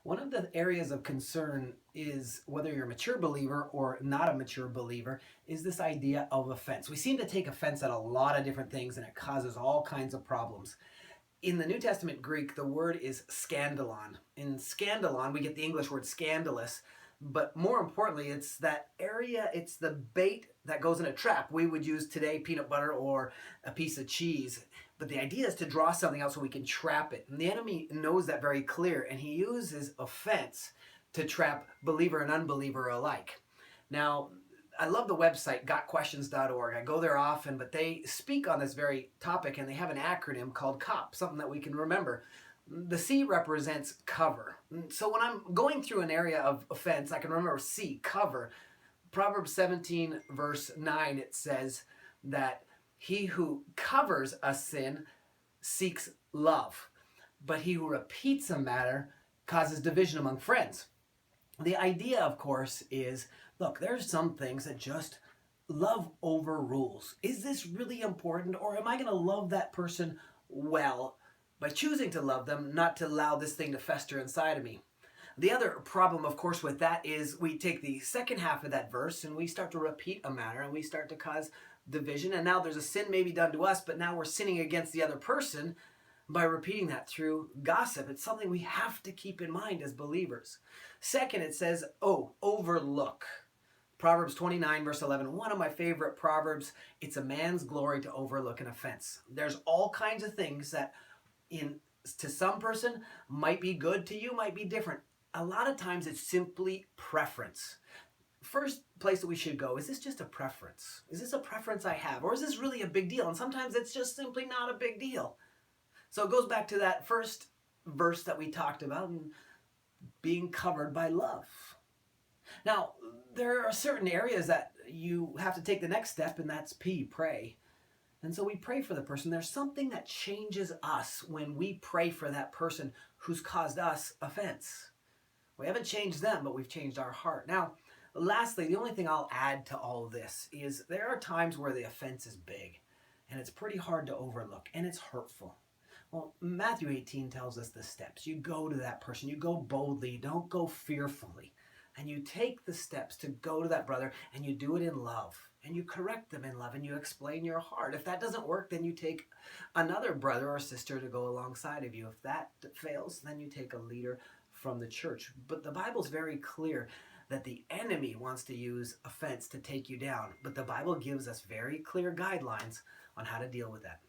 One of the areas of concern is whether you're a mature believer or not a mature believer, is this idea of offense. We seem to take offense at a lot of different things and it causes all kinds of problems. In the New Testament Greek, the word is scandalon. In scandalon, we get the English word scandalous, but more importantly, it's that area, it's the bait that goes in a trap. We would use today peanut butter or a piece of cheese, but the idea is to draw something out so we can trap it. And the enemy knows that very clear, and he uses offense to trap believer and unbeliever alike. Now, I love the website gotquestions.org. I go there often, but they speak on this very topic and they have an acronym called COP, something that we can remember. The C represents cover. So when I'm going through an area of offense, I can remember C, cover. Proverbs 17, verse 9, it says that he who covers a sin seeks love, but he who repeats a matter causes division among friends. The idea, of course, is look, there's some things that just love overrules. Is this really important, or am I going to love that person well by choosing to love them, not to allow this thing to fester inside of me? The other problem, of course, with that is we take the second half of that verse and we start to repeat a matter and we start to cause division. And now there's a sin maybe done to us, but now we're sinning against the other person by repeating that through gossip. It's something we have to keep in mind as believers. Second, it says, overlook. Proverbs 29, verse 11, one of my favorite proverbs. It's a man's glory to overlook an offense. There's all kinds of things that to some person might be good, to you might be different. A lot of times it's simply preference. First place that we should go, is this just a preference? Is this a preference I have? Or is this really a big deal? And sometimes it's just simply not a big deal. So it goes back to that first verse that we talked about, and being covered by love. Now, there are certain areas that you have to take the next step, and that's P, pray. And so we pray for the person. There's something that changes us when we pray for that person who's caused us offense. We haven't changed them, but we've changed our heart. Now, lastly, the only thing I'll add to all of this is there are times where the offense is big, and it's pretty hard to overlook, and it's hurtful. Well, Matthew 18 tells us the steps. You go to that person. You go boldly. You don't go fearfully. And you take the steps to go to that brother, and you do it in love. And you correct them in love, and you explain your heart. If that doesn't work, then you take another brother or sister to go alongside of you. If that fails, then you take a leader from the church. But the Bible's very clear that the enemy wants to use offense to take you down. But the Bible gives us very clear guidelines on how to deal with that.